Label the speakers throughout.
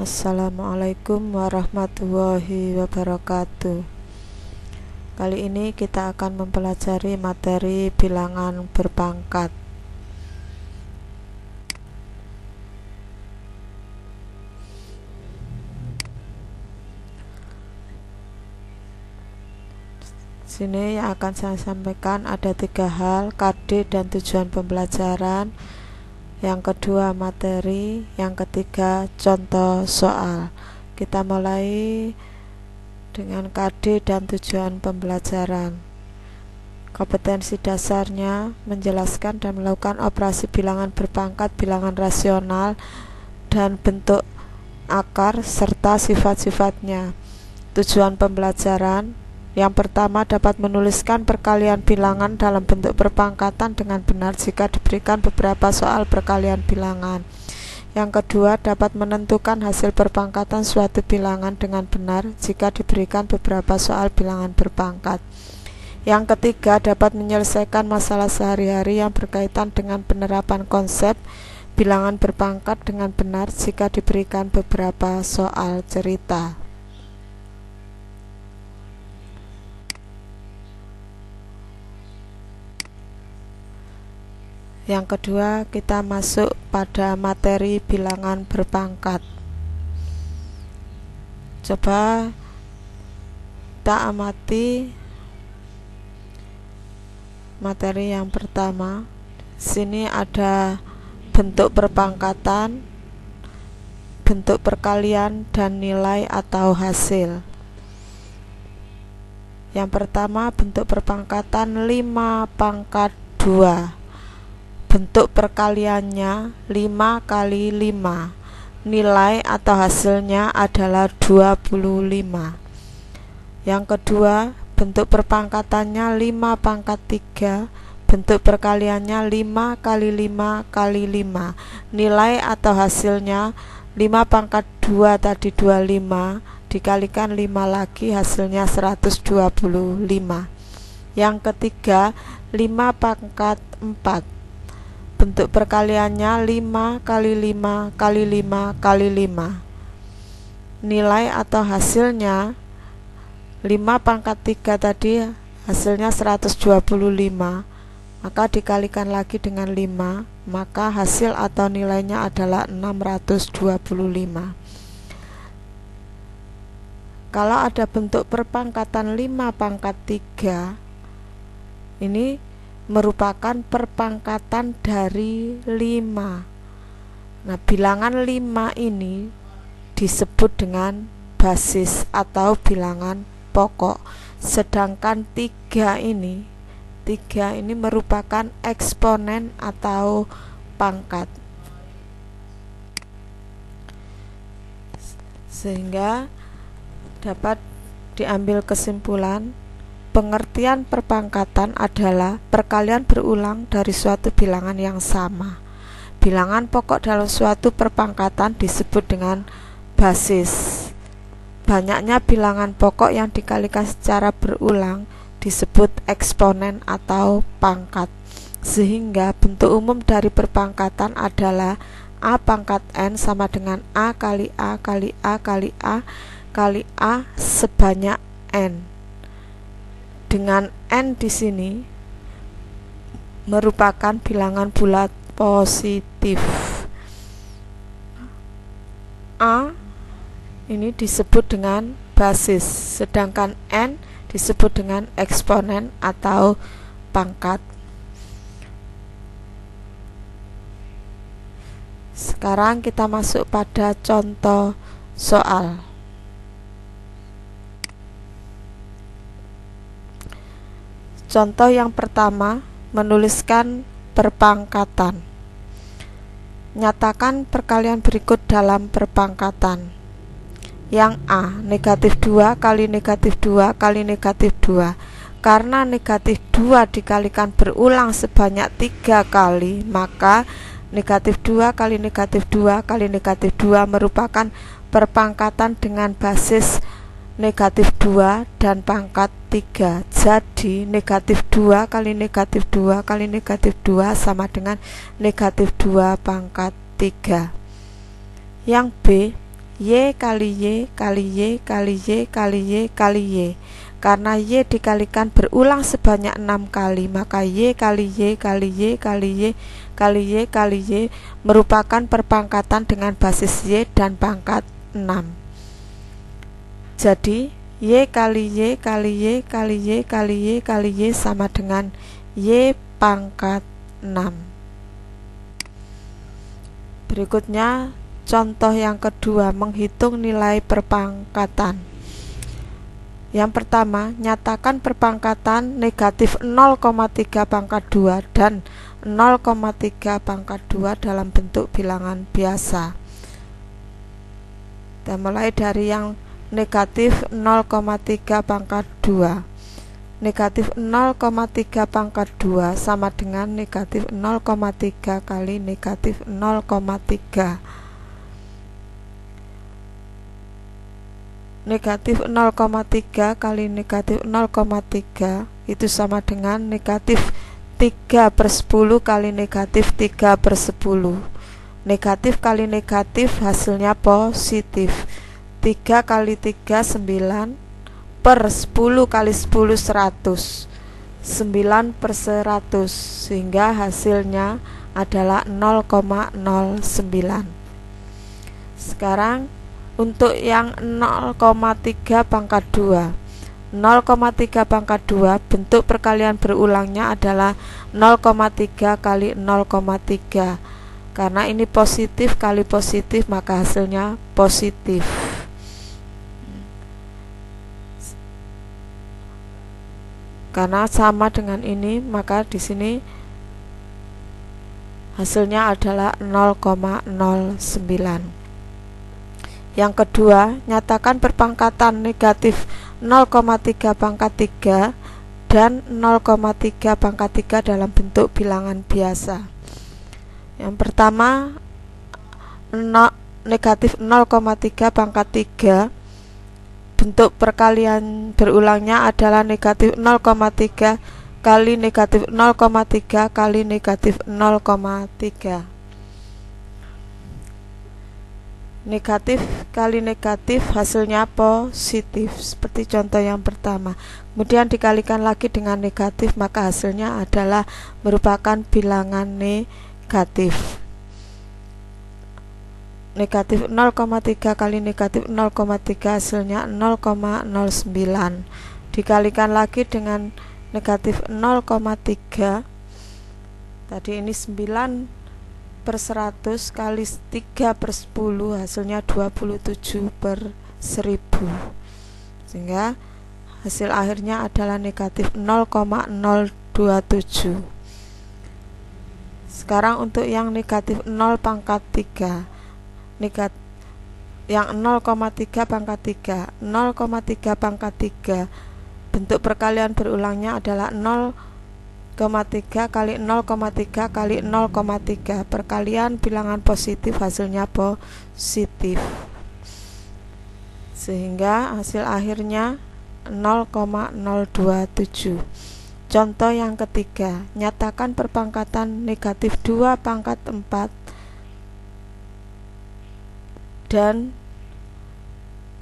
Speaker 1: Assalamualaikum warahmatullahi wabarakatuh. Kali ini kita akan mempelajari materi bilangan berpangkat. Sini yang akan saya sampaikan ada 3 hal: KD dan tujuan pembelajaran, yang kedua materi, yang ketiga contoh soal. Kita mulai dengan KD dan tujuan pembelajaran. Kompetensi dasarnya menjelaskan dan melakukan operasi bilangan berpangkat, bilangan rasional, dan bentuk akar serta sifat-sifatnya. Tujuan pembelajaran: yang pertama, dapat menuliskan perkalian bilangan dalam bentuk perpangkatan dengan benar jika diberikan beberapa soal perkalian bilangan. Yang kedua, dapat menentukan hasil perpangkatan suatu bilangan dengan benar jika diberikan beberapa soal bilangan berpangkat. Yang ketiga, dapat menyelesaikan masalah sehari-hari yang berkaitan dengan penerapan konsep bilangan berpangkat dengan benar jika diberikan beberapa soal cerita. Yang kedua, kita masuk pada materi bilangan berpangkat. Coba kita amati materi yang pertama. Sini ada bentuk perpangkatan, bentuk perkalian, dan nilai atau hasil. Yang pertama, bentuk perpangkatan 5 pangkat 2. Bentuk perkaliannya 5 kali 5. Nilai atau hasilnya adalah 25. Yang kedua, bentuk perpangkatannya 5 pangkat 3. Bentuk perkaliannya 5 kali 5 kali 5. Nilai atau hasilnya 5 pangkat 2 tadi 25 dikalikan 5 lagi, hasilnya 125. Yang ketiga, 5 pangkat 4. Bentuk perkaliannya 5 kali 5 kali 5 kali 5. Nilai atau hasilnya 5 pangkat 3 tadi, hasilnya 125. Maka dikalikan lagi dengan 5, maka hasil atau nilainya adalah 625. Kalau ada bentuk perpangkatan 5 pangkat 3, ini merupakan perpangkatan dari 5. Nah, bilangan 5 ini disebut dengan basis atau bilangan pokok. Sedangkan 3 ini merupakan eksponen atau pangkat. Sehingga dapat diambil kesimpulan, pengertian perpangkatan adalah perkalian berulang dari suatu bilangan yang sama. Bilangan pokok dalam suatu perpangkatan disebut dengan basis. Banyaknya bilangan pokok yang dikalikan secara berulang disebut eksponen atau pangkat. Sehingga bentuk umum dari perpangkatan adalah A pangkat N sama dengan A kali A kali A kali A kali A sebanyak N. Dengan N di sini merupakan bilangan bulat positif. A ini disebut dengan basis, sedangkan N disebut dengan eksponen atau pangkat. Sekarang kita masuk pada contoh soal. Contoh yang pertama, menuliskan perpangkatan. Nyatakan perkalian berikut dalam perpangkatan. Yang A, negatif 2 kali negatif 2 kali negatif 2. Karena negatif 2 dikalikan berulang sebanyak 3 kali, maka negatif 2 kali negatif 2 kali negatif 2 merupakan perpangkatan dengan basis negatif 2 dan pangkat 3. Jadi negatif 2 kali negatif 2 kali negatif 2 sama dengan negatif 2 pangkat 3. Yang B, Y kali Y kali Y kali Y kali Y kali Y. Karena Y dikalikan berulang sebanyak 6 kali, maka Y kali Y kali Y kali Y kali Y kali Y merupakan perpangkatan dengan basis Y dan pangkat 6. Jadi Y kali Y kali Y kali Y kali Y kali Y sama dengan Y pangkat 6. Berikutnya contoh yang kedua, menghitung nilai perpangkatan. Yang pertama, nyatakan perpangkatan negatif 0,3 pangkat 2 dan 0,3 pangkat 2 dalam bentuk bilangan biasa. Kita mulai dari yang negatif 0,3 pangkat 2. Negatif 0,3 pangkat 2 sama dengan negatif 0,3 kali negatif 0,3. Negatif 0,3 kali negatif 0,3 itu sama dengan negatif 3/10 kali negatif 3/10. Negatif kali negatif hasilnya positif. 3 kali 3 9, per 10 kali 10 100, 9/100, sehingga hasilnya adalah 0,09. Sekarang untuk yang 0,3 pangkat 2. 0,3 pangkat 2 bentuk perkalian berulangnya adalah 0,3 kali 0,3. Karena ini positif kali positif, maka hasilnya positif. Karena sama dengan ini, maka di sini hasilnya adalah 0,09. Yang kedua, nyatakan perpangkatan negatif 0,3 pangkat 3 dan 0,3 pangkat 3 dalam bentuk bilangan biasa. Yang pertama, negatif 0,3 pangkat 3, bentuk perkalian berulangnya adalah negatif 0,3 kali negatif 0,3 kali negatif 0,3. Negatif kali negatif hasilnya positif, seperti contoh yang pertama. Kemudian dikalikan lagi dengan negatif, maka hasilnya adalah merupakan bilangan negatif. Negatif 0,3 kali negatif 0,3 hasilnya 0,09. Dikalikan lagi dengan negatif 0,3, tadi ini 9/100 kali 3/10 hasilnya 27/1000, sehingga hasil akhirnya adalah negatif 0,027. Sekarang untuk yang negatif 0 pangkat 3, yang 0,3 pangkat 3, 0,3 pangkat 3 bentuk perkalian berulangnya adalah 0,3 kali 0,3 kali 0,3. Perkalian bilangan positif hasilnya positif, sehingga hasil akhirnya 0,027. Contoh yang ketiga, nyatakan perpangkatan negatif 2 pangkat 4 dan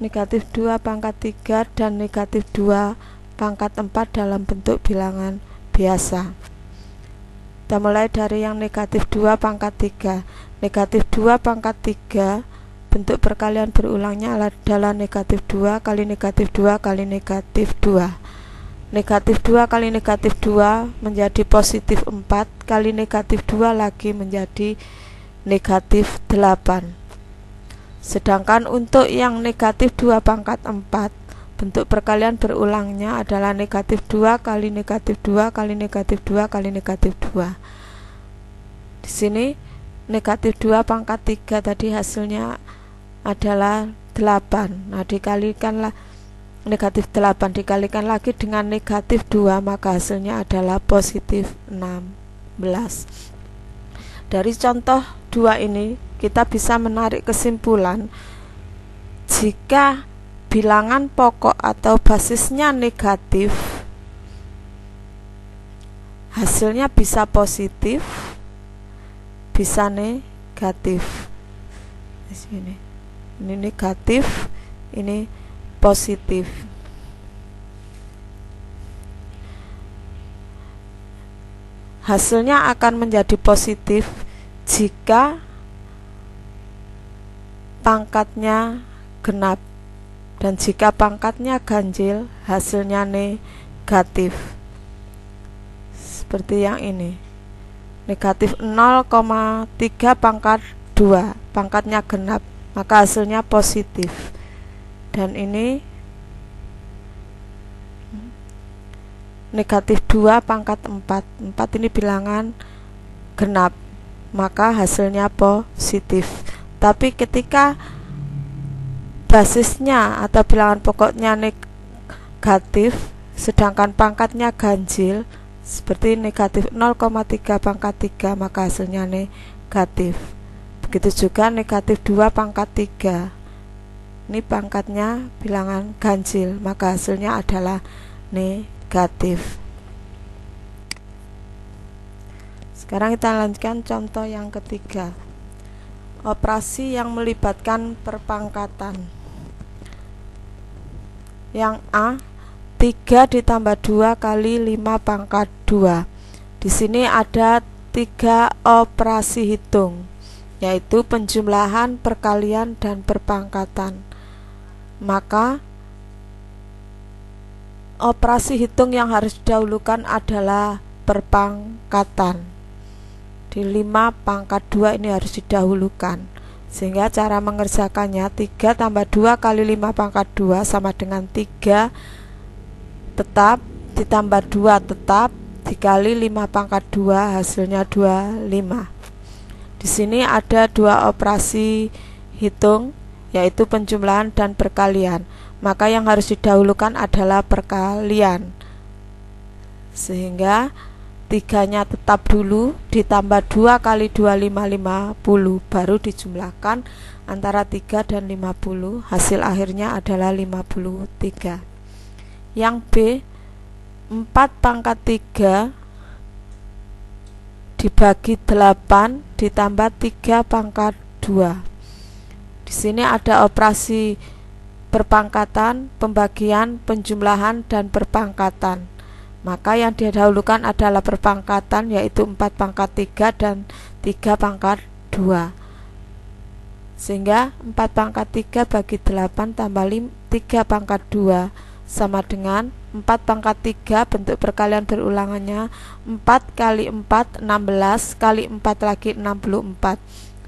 Speaker 1: negatif 2 pangkat 3 dan negatif 2 pangkat 4 dalam bentuk bilangan biasa. Kita mulai dari yang negatif 2 pangkat 3. Negatif 2 pangkat 3 bentuk perkalian berulangnya adalah negatif 2 kali negatif 2 kali negatif 2. Negatif 2 kali negatif 2 menjadi positif 4, kali negatif 2 lagi menjadi negatif 8. Sedangkan untuk yang negatif 2 pangkat 4, bentuk perkalian berulangnya adalah negatif 2 kali negatif 2 kali negatif 2 kali negatif 2. Di sini negatif 2 pangkat 3 tadi hasilnya adalah 8. Nah, dikalikanlah negatif 8 dikalikan lagi dengan negatif 2, maka hasilnya adalah positif 16. Dari contoh 2 ini kita bisa menarik kesimpulan, jika bilangan pokok atau basisnya negatif, hasilnya bisa positif, bisa negatif. Di sini. Ini negatif, ini positif. Hasilnya akan menjadi positif jika pangkatnya genap, dan jika pangkatnya ganjil hasilnya negatif. Seperti yang ini, negatif 0,3 pangkat 2, pangkatnya genap, maka hasilnya positif. Dan ini negatif 2 pangkat 4, 4 ini bilangan genap, maka hasilnya positif. Tapi ketika basisnya atau bilangan pokoknya negatif sedangkan pangkatnya ganjil, seperti negatif 0,3 pangkat 3, maka hasilnya negatif. Begitu juga negatif 2 pangkat 3, ini pangkatnya bilangan ganjil, maka hasilnya adalah negatif. Sekarang kita lanjutkan contoh yang ketiga. Operasi yang melibatkan perpangkatan. Yang A, 3 ditambah 2 kali 5 pangkat 2. Di sini ada 3 operasi hitung, yaitu penjumlahan, perkalian, dan perpangkatan. Maka operasi hitung yang harus didahulukan adalah perpangkatan. Di 5 pangkat 2 ini harus didahulukan, sehingga cara mengerjakannya 3 tambah 2 kali 5 pangkat 2 sama dengan 3 tetap ditambah 2 tetap dikali 5 pangkat 2, hasilnya 25. Di sini ada 2 operasi hitung, yaitu penjumlahan dan perkalian. Maka yang harus didahulukan adalah perkalian, sehingga 3-nya tetap dulu ditambah 2 kali 2 50, baru dijumlahkan antara 3 dan 50, hasil akhirnya adalah 53. Yang B, 4 pangkat 3 dibagi 8 ditambah 3 pangkat 2. Di sini ada operasi perpangkatan, pembagian, penjumlahan, dan perpangkatan. Maka yang didahulukan adalah perpangkatan, yaitu 4 pangkat 3 dan 3 pangkat 2. Sehingga 4 pangkat 3 bagi 8 tambah 3 pangkat 2 sama dengan 4 pangkat 3, bentuk perkalian berulangannya 4 kali 4 16 kali 4 lagi 64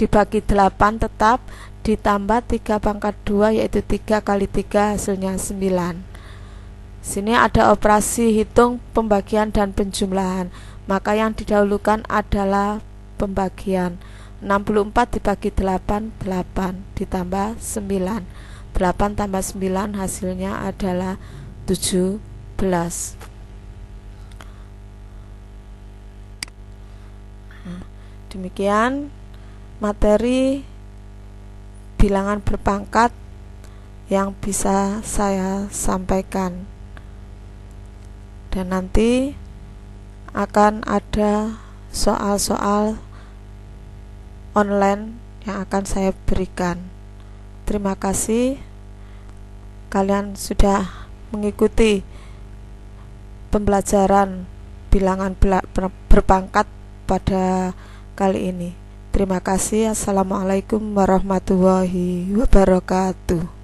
Speaker 1: dibagi 8 tetap ditambah 3 pangkat 2, yaitu 3 kali 3, hasilnya 9. Sini ada operasi hitung, pembagian, dan penjumlahan. Maka yang didahulukan adalah pembagian. 64 dibagi 8, 8 ditambah 9. 8 tambah 9 hasilnya adalah 17. Demikian materi bilangan berpangkat yang bisa saya sampaikan. Dan nanti akan ada soal-soal online yang akan saya berikan. Terima kasih kalian sudah mengikuti pembelajaran bilangan berpangkat pada kali ini. Terima kasih. Assalamualaikum warahmatullahi wabarakatuh.